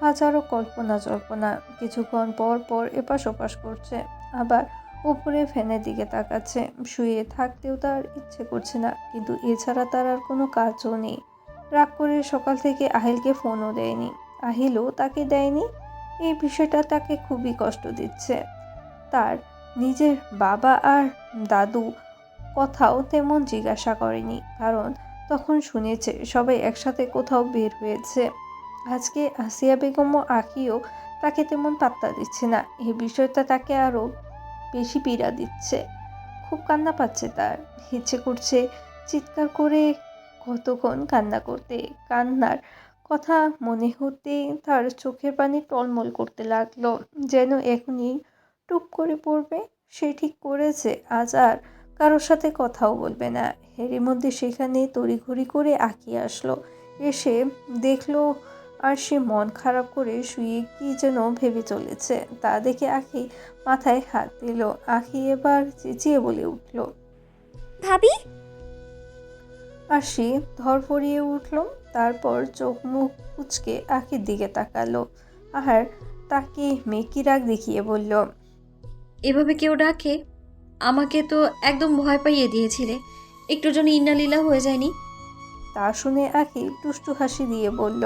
হাজারো কল্পনা জল্পনা। কিছুক্ষণ পর পর এপাশ ওপাশ করছে, আবার উপরে ফ্যানের দিকে তাকাচ্ছে। শুয়ে থাকতেও তার ইচ্ছে করছে না, কিন্তু এছাড়া তার আর কোনো কাজও নেই। রাগ করে সকাল থেকে আহিলকে ফোনও দেয়নি, আহিলও তাকে দেয়নি। এই বিষয়টা তাকে খুবই কষ্ট দিচ্ছে। তার নিজের বাবা আর দাদু কথাও তেমন জিজ্ঞাসা করেনি, কারণ তখন শুনেছে সবাই একসাথে কোথাও বের হয়েছে। আজকে আসিয়া বেগম ও আঁকিও তাকে তেমন পাত্তা দিচ্ছে না। এই বিষয়টা তাকে আরও বেশি পীড়া দিচ্ছে। খুব কান্না পাচ্ছে তার। ইচ্ছে করছে চিৎকার করে কতক্ষণ কান্না করতে। কান্নার কথা মনে হতে তার চোখের পানি টলমল করতে লাগলো, যেন এখনই টুপ করে পড়বে। সে ঠিক করেছে আজ আর কারোর সাথে কথাও বলবে না। এরই মধ্যে সেখানে তড়িঘড়ি করে আঁকি আসলো। এসে দেখলো আর সে মন খারাপ করে শুয়ে কি যেন ভেবে চলেছে। তা দেখে আঁকি মাথায় হাত দিল। আঁকি এবার চেঁচিয়ে বলে উঠল, ভাবি! আশি ধরফরিয়ে উঠল। তারপর চোখ মুখ কুচকে আঁকির দিকে তাকালো। আর তাকে মেকি রাগ দেখিয়ে বলল, এভাবে কেউ ডাকে? আমাকে তো একদম ভয় পাইয়ে দিয়েছিলে। একটু জন্য ইন্নালিল্লাহ হয়ে যায়নি? তা শুনে আঁকি টুসটু হাসি দিয়ে বলল,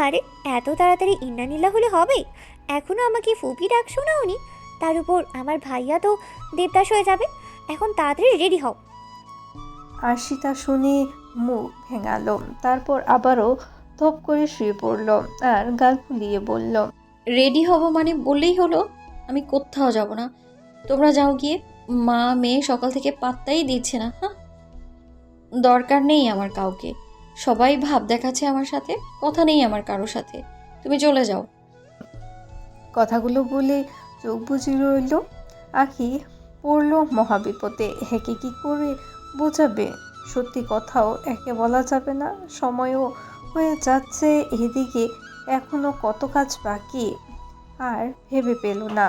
আরে এত তাড়াতাড়ি ইন্নানিল্লাহ হলে হবে? এখনো আমাকে ফুপি ডাকছো না উনি? তার উপর আমার ভাইয়া তো দেবদাস হয়ে যাবে। এখন তাড়াতাড়ি রেডি হও। আশি তা শুনে মুখ ভেঙালো। তারপর আবারও ধপ করে শুয়ে পড়ল আর গাল ফুলিয়ে বলল, রেডি হব মানে বললেই হলো? আমি কোথাও যাব না, তোমরা যাও গিয়ে। মা মেয়ে সকাল থেকে পাত্তাই দিচ্ছে না। হ্যাঁ, দরকার নেই আমার কাউকে। সবাই ভাব দেখাচ্ছে আমার সাথে, কথা নেই আমার কারোর সাথে। তুমি চলে যাও। কথাগুলো বলে চোখ বুজে রইল। আঁকি পড়ল মহাবিপদে। হেকে কি করে বোঝাবে? সত্যি কথাও একে বলা যাবে না। সময়ও হয়ে যাচ্ছে, এদিকে এখনো কত কাজ বাকি। আর ভেবে পেল না।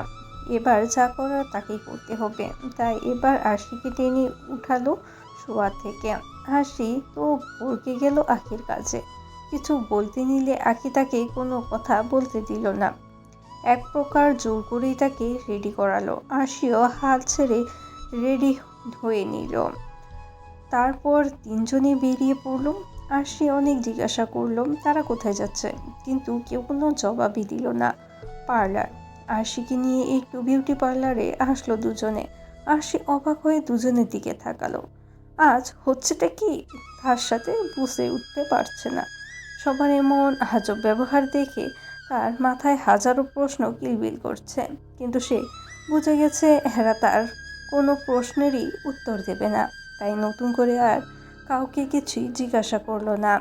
এবার যা করার তাকেই করতে হবে। তাই এবার আশিকে টেনে উঠালো শোয়া থেকে। হাসি তো ভরকে গেল আঁকির কাছে। কিছু বলতে নিলে আঁকি তাকে কোনো কথা বলতে দিল না। এক প্রকার জোর করেই তাকে রেডি করালো। আশিও হাল ছেড়ে রেডি হয়ে নিল। তারপর তিনজনে বেরিয়ে পড়ল। আশি অনেক জিজ্ঞাসা করলো তারা কোথায় যাচ্ছে, কিন্তু কেউ কোনো জবাবই দিল না। পার্লার। আশিকে নিয়ে একটু বিউটি পার্লারে আসলো দুজনে। আশি অবাক হয়ে দুজনের দিকে তাকালো। আজ হচ্ছেটা কি তার সাথে বুঝে উঠতে পারছে না। সবার এমন আজব ব্যবহার দেখে তার মাথায় হাজারো প্রশ্ন কিলবিল করছে, কিন্তু সে বুঝে গেছে এরা তার কোনো প্রশ্নেরই উত্তর দেবে না। তাই নতুন করে আর কাউকে কিছুই জিজ্ঞাসা করলো না।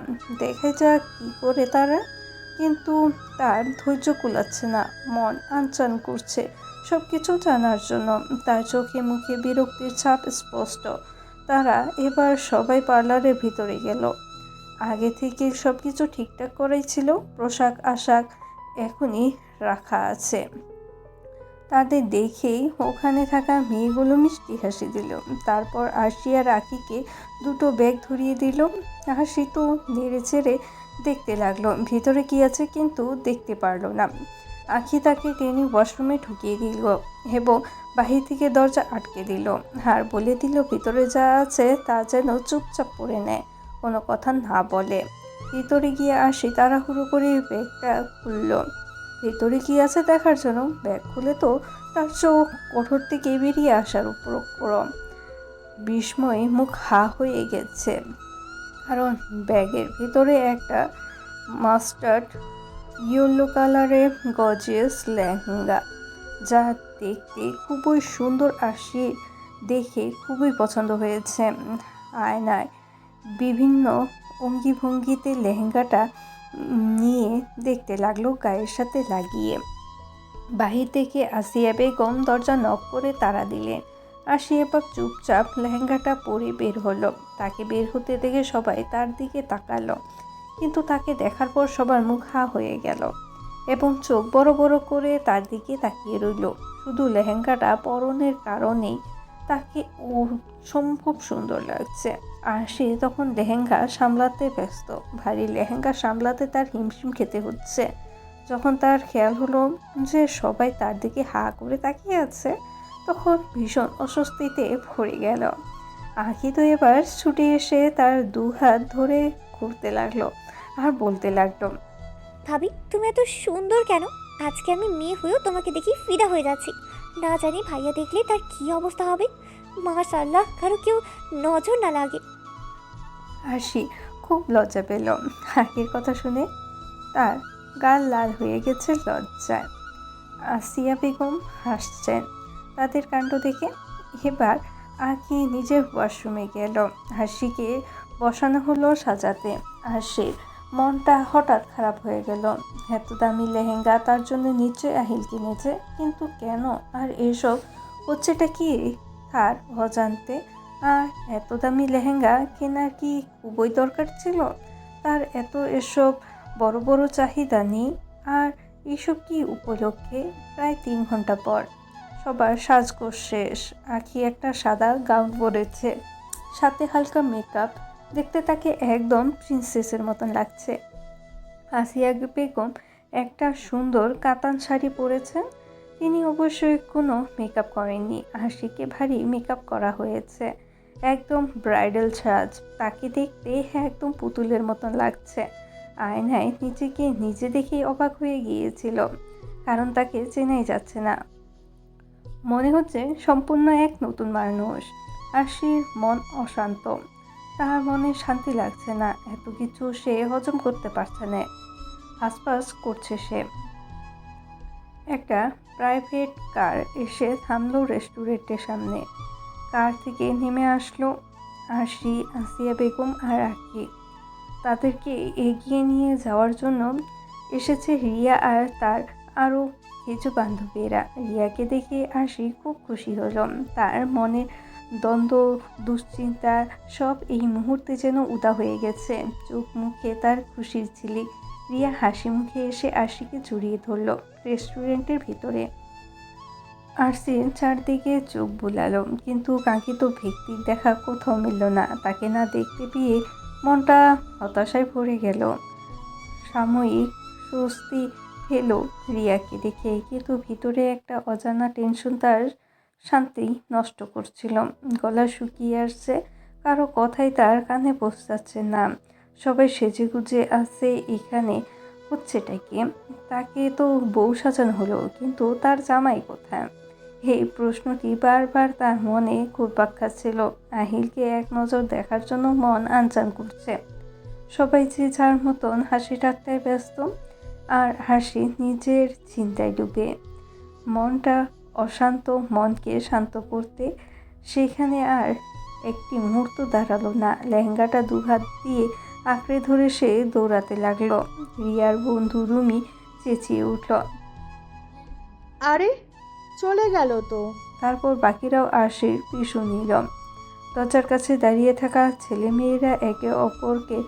দেখে যাক কী করে তারা। কিন্তু তার ধৈর্য কুলাচ্ছে না, মন আনচান করছে সব কিছু জানার জন্য। তার চোখে মুখে বিরক্তির ছাপ স্পষ্ট। তারা এবার সবাই পার্লারের ভিতরে গেল। আগে থেকে সব কিছু ঠিকঠাক করাই ছিল, পোশাক আশাক এখনই রাখা আছে। তাদের দেখেই ওখানে থাকা মেয়েগুলো মিষ্টি হাসি দিল। তারপর আরশি আর আঁখিকে দুটো ব্যাগ ধরিয়ে দিল। আরশি তো নেড়ে চেড়ে দেখতে লাগলো ভিতরে কি আছে, কিন্তু দেখতে পারলো না। আঁখি তাকে টেনে ওয়াশরুমে ঢুকিয়ে দিল এবং বাহির থেকে দরজা আটকে দিল। আর বলে দিল ভিতরে যা আছে তা যেন চুপচাপ পড়ে নেয়, কোনো কথা না বলে। ভিতরে গিয়ে আরশি তাড়াহুড়ো করে ব্যাগটা খুলল ভেতরে কি আছে দেখার জন্য। ব্যাগ খুলে তো তার চোখ কোঠর থেকে বেরিয়ে আসার উপর বিস্ময়ে মুখ হা হয়ে গেছে, কারণ ব্যাগের ভিতরে একটা মাস্টার্ড ইয়েলো কালারের গর্জিয়াস লেহেঙ্গা, যা দেখতে খুবই সুন্দর। আরশি দেখে খুবই পছন্দ হয়েছে। আয়নায় বিভিন্ন অঙ্গিভঙ্গিতে লেহেঙ্গাটা নিয়ে দেখতে লাগলো গায়ের সাথে লাগিয়ে। বাহির থেকে আসিয়া বেগম দরজা নক করে তাড়া দিলেন। আসিয়া পাক চুপচাপ লেহেঙ্গাটা পরে বের হলো। তাকে বের হতে দেখে সবাই তার দিকে তাকালো, কিন্তু তাকে দেখার পর সবার মুখ হা হয়ে গেল এবং চোখ বড় বড় করে তার দিকে তাকিয়ে রইল। শুধু লেহেঙ্গাটা পরনের কারণেই তাকে অসম্ভব সুন্দর লাগছে। আর সে তখন লেহেঙ্গা সামলাতে ব্যস্ত। ভারী লেহেঙ্গা সামলাতে তার হিমশিম খেতে হচ্ছে। যখন তার খেয়াল হলো যে সবাই তার দিকে হা করে তাকিয়ে আছে, তখন ভীষণ অস্বস্তিতে ভরে গেল। আঁখি তো এবার ছুটে এসে তার দু হাত ধরে ঘুরতে লাগলো আর বলতে লাগলো, ভাবি তুমি এত সুন্দর কেন? আজকে আমি মেয়ে হয়েও তোমাকে দেখি ফিদা হয়ে যাচ্ছি। না জানি ভাইয়া দেখলে তার কি অবস্থা হবে। মাশাআল্লাহ, কারো কেউ নজর না লাগে। হাসি খুব লজ্জা পেল। আঁখির কথা শুনে তার গাল লাল হয়ে গেছে লজ্জায়। আসিয়া বেগম হাসছেন তাদের কাণ্ড দেখে। এবার আঁখি নিজের ওয়াশরুমে গেল। হাসিকে বসানো হলো সাজাতে। হাসির মনটা হঠাৎ খারাপ হয়ে গেল। এত দামি লেহেঙ্গা তার জন্য নিশ্চয়ই আহিল কিনেছে, কিন্তু কেন? আর এসব হচ্ছেটা কি তার অজান্তে? আর এত দামি লেহেঙ্গা কেনার কি খুবই দরকার ছিল? তার এত এসব বড় বড় চাহিদা নেই। আর এসব কি উপলক্ষে? প্রায় 3 ঘন্টা পর সবার সাজগোজ শেষ। আঁখি একটা সাদা গাউন পরেছে, সাথে হালকা মেকআপ। দেখতে তাকে একদম প্রিন্সেসের মতন লাগছে। আসিয়া বেগম একটা সুন্দর কাতান শাড়ি পরেছেন। তিনি অবশ্যই কোনো মেকআপ করেননি। হাসিকে ভারী মেকআপ করা হয়েছে, একদম ব্রাইডাল সাজ। তাকে দেখতে একদম পুতুলের মতন লাগছে। আয়নায় নিজেকে নিজে দেখেই অবাক হয়ে গিয়েছিল, কারণ তাকে চেনাই যাচ্ছে না। মনে হচ্ছে সম্পূর্ণ এক নতুন মানুষ। আরশির মন অশান্ত, তার মনে শান্তি লাগছে না। এত কিছু সে হজম করতে পারছে না, হাসপাস করছে সে। একটা প্রাইভেট কার এসে থামলো রেস্টুরেন্টের সামনে। কার থেকে নেমে আসলো আরশি, আসিয়া বেগম আর আঁখি। তাদেরকে এগিয়ে নিয়ে যাওয়ার জন্য এসেছে রিয়া আর তার আরও কিছু বান্ধবীরা। রিয়াকে দেখে আরশি খুব খুশি হলো। তার মনের দ্বন্দ্ব, দুশ্চিন্তা সব এই মুহূর্তে যেন উদা হয়ে গেছে। চোখ মুখে তার খুশির ঝিলিক। রিয়া হাসি মুখে এসে আরশিকে জড়িয়ে ধরল রেস্টুরেন্টের ভিতরে। আরশি চারদিকে চোখ বুলালো, কিন্তু কাঙ্ক্ষিত ব্যক্তির দেখা কোথাও মিলল না। তাকে না দেখতে পেয়ে মনটা হতাশায় ভরে গেল। সাময়িক স্বস্তি পেল রিয়াকে দেখে, কিন্তু ভিতরে একটা অজানা টেনশন তার শান্তি নষ্ট করছিল। গলা শুকিয়ে আসছে, কারো কথাই তার কানে পৌঁছাচ্ছে না। সবাই সেজেগুজে আছে এখানে, হচ্ছেটা কি? তাকে তো বউ সাজানো হলো, কিন্তু তার জামাই কোথায়? এই প্রশ্নটি বারবার তার মনে ঘুরপাক খাচ্ছিল। আহিলকে এক নজর দেখার জন্য মন আনচান করছে। সবাই যে যার মতন হাসি ঠাট্টায় ব্যস্ত, আর হাসি নিজের চিন্তায় ডুবে। মনটা অশান্ত মনকে শান্ত করতে সেখানে আর একটি মুহূর্ত দাঁড়ালো না। লেহেঙ্গাটা দুহাত দিয়ে আঁকড়ে ধরে সে দৌড়াতে লাগলো। রিয়ার বন্ধু রুমি চেঁচিয়ে উঠল, আরে চলে গেল তো। তারপর বাকিরাও আরশির পিছু নিল। দরজার কাছে দাঁড়িয়ে থাকা ছেলেমেয়েরা একে অপরকে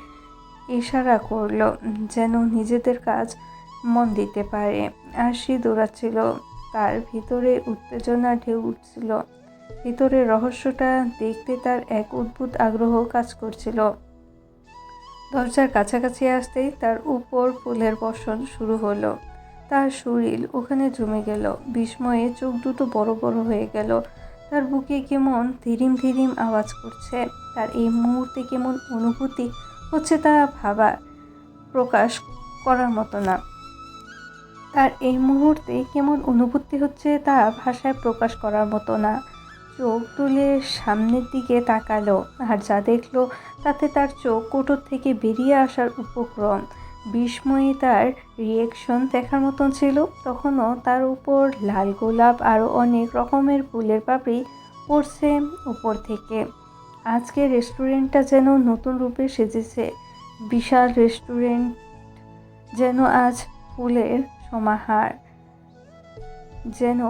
ইশারা করলো যেন নিজেদের কাজ মন দিতে পারে। আরশি দৌড়াচ্ছিল, তার ভিতরে উত্তেজনা ঢেউ উঠছিল। ভিতরের রহস্যটা দেখতে তার এক অদ্ভুত আগ্রহ কাজ করছিল। দরজার কাছাকাছি আসতেই তার উপর ফুলের বর্ষণ শুরু হলো। তার শরীর ওখানে জমে গেল। বিস্ময়ে চোখ দুটো বড় বড় হয়ে গেল। তার বুকে কেমন ধীরিম ধীরিম আওয়াজ করছে। তার এই মুহূর্তে কেমন অনুভূতি হচ্ছে তা ভাবা প্রকাশ করার মতো না। তার এই মুহূর্তে কেমন অনুভূতি হচ্ছে তা ভাষায় প্রকাশ করার মতো না। চোখ তুলে সামনের দিকে তাকালো, আর যা দেখলো তাতে তার চোখ কোটর থেকে বেরিয়ে আসার উপক্রম। বিস্ময়ে তার রিয়েকশন দেখার মতন ছিল। তখনও তার উপর লাল গোলাপ আরও অনেক রকমের ফুলের পাপড়ি পড়ছে উপর থেকে। আজকে রেস্টুরেন্টটা যেন নতুন রূপে সেজেছে। বিশাল রেস্টুরেন্ট যেন আজ ফুলের সমাহার, যেন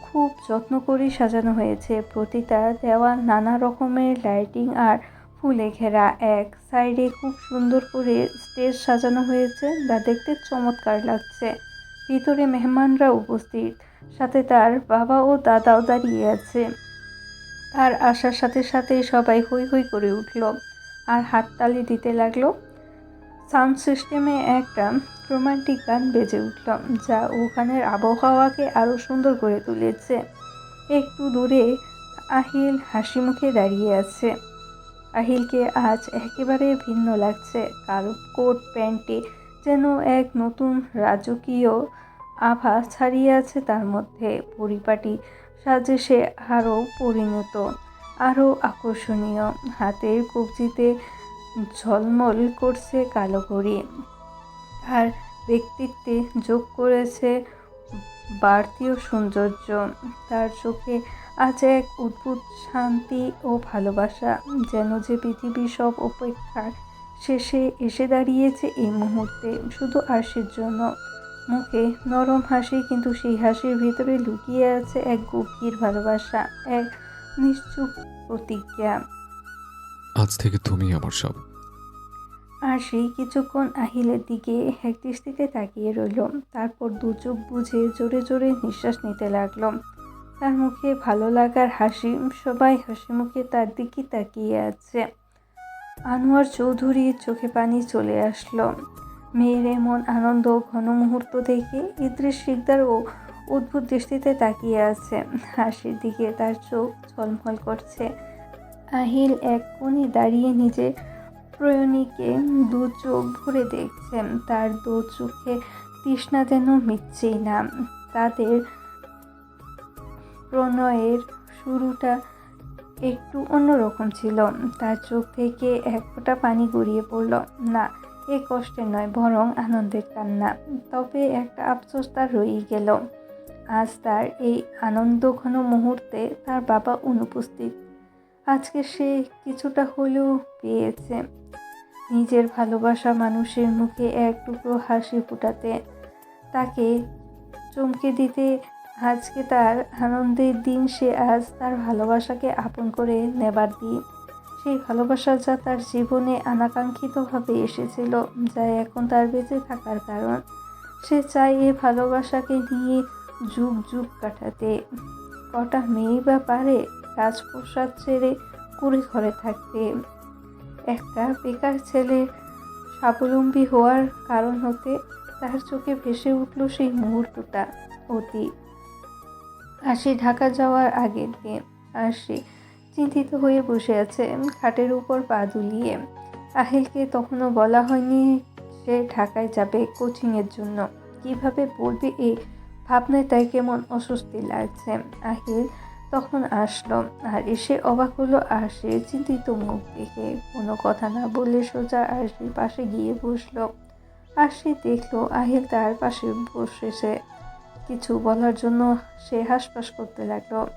খুব যত্ন করে সাজানো হয়েছে। প্রতিটা দেওয়াল নানা রকমের লাইটিং আর ফুলে ঘেরা। এক সাইডে খুব সুন্দর করে স্টেজ সাজানো হয়েছে, যা দেখতে চমৎকার লাগছে। ভিতরে মেহমানরা উপস্থিত, সাথে তার বাবা ও দাদাও দাঁড়িয়ে আছে। তার আসার সাথে সাথে সবাই হৈ হৈ করে উঠল আর হাততালি দিতে লাগলো। সাউন্ড সিস্টেমে একটা রোমান্টিক গান বেজে উঠল, যা ওখানের আবহাওয়াকে আরও সুন্দর করে তুলেছে। একটু দূরে আহিল হাসি মুখে দাঁড়িয়ে আছে। আহিলকে আজ একেবারে ভিন্ন লাগছে। কালো কোট প্যান্টে যেন এক নতুন রাজকীয় আভা ছাড়িয়ে আছে তার মধ্যে। পরিপাটি সাজে সে আরও পরিণত, আরও আকর্ষণীয়। হাতের কবজিতে ঝলমল করছে কালো ঘড়ি। তার ব্যক্তিত্বে যোগ করেছে বাড়তিও সৌন্দর্য। তার চোখে আজ এক অদ্ভুত শান্তি ও ভালোবাসা, যেন যে পৃথিবীর সব অপেক্ষার শেষে এসে দাঁড়িয়েছে এই মুহূর্তে শুধু আরশির জন্য। মুখে নরম হাসি, কিন্তু সেই হাসির ভিতরে লুকিয়ে আছে এক গভীর ভালোবাসা, এক নিশ্চুপ প্রতিজ্ঞা। আজ থেকে তুমি আমার সব। আরশি কিছুক্ষণ আহিলের দিকে একদৃষ্টিতে তাকিয়ে রইল। তারপর দু চোখ বুঝে জোরে জোরে নিঃশ্বাস নিতে লাগলো। তার মুখে ভালো লাগার হাসি। সবাই হাসি মুখে তার দিকে তাকিয়ে আছে। আনোয়ার চৌধুরীর চোখে পানি চলে আসলো মেয়ের এমন আনন্দ ঘন মুহূর্ত দেখে। ইদ্রিস শিকদার ও অদ্ভুত দৃষ্টিতে তাকিয়ে আছে হাসির দিকে। তার চোখ ঝলমল করছে। আহিল এক কোণে দাঁড়িয়ে নিজে প্রয়ণীকে দু চোখ ভরে দেখছেন। তার দু চোখে তৃষ্ণা যেন মিটছেই না। তাদের প্রণয়ের শুরুটা একটু অন্যরকম ছিল। তার চোখ থেকে এক ফোঁটা পানি গড়িয়ে পড়ল না, এ কষ্টের নয়, বরং আনন্দের কান্না। তবে একটা আফসোস তার রয়েই গেল। আজ তার এই আনন্দ ঘন মুহূর্তে তার বাবা অনুপস্থিত। আজকে সে কিছুটা হলেও পেয়েছে নিজের ভালোবাসা মানুষের মুখে এক টুকরো হাসি ফোটাতে, তাকে চমকে দিতে। আজকে তার আনন্দের দিন। সে আজ তার ভালোবাসাকে আপন করে নেবার দিন। সেই ভালোবাসা যা তার জীবনে অনাকাঙ্ক্ষিতভাবে এসেছিল, যা এখন তার বেঁচে থাকার কারণ। সে চায় এই ভালোবাসাকে নিয়ে যুগ যুগ কাটাতে। কটা মেয়েই বা পারে রাজপ্রাসাদ ছেড়ে কুড়ে ঘরে থাকতে। একটা বেকার ছেলে স্বাবলম্বী হওয়ার কারণ হতে তার চোখে ভেসে উঠল সেই মুহূর্তটা অতীত। আশি ঢাকা যাওয়ার আগের দিন। আশি চিন্তিত হয়ে বসে আছে খাটের উপর পা দুলিয়ে। আহিলকে তখনও বলা হয়নি সে ঢাকায় যাবে কোচিংয়ের জন্য। কিভাবে বলবে এই ভাবনায় তাই কেমন অস্বস্তি লাগছে। আহিল তখন আসলো আর এসে অবাক হলো আরশির চিন্তিত মুখ দেখে। কোনো কথা না বলে সোজা আরশির পাশে গিয়ে বসলো। আরশি দেখলো আহিল তার পাশে বসেছে। কিছু বলার জন্য সে হাসপাস করতে লাগলো।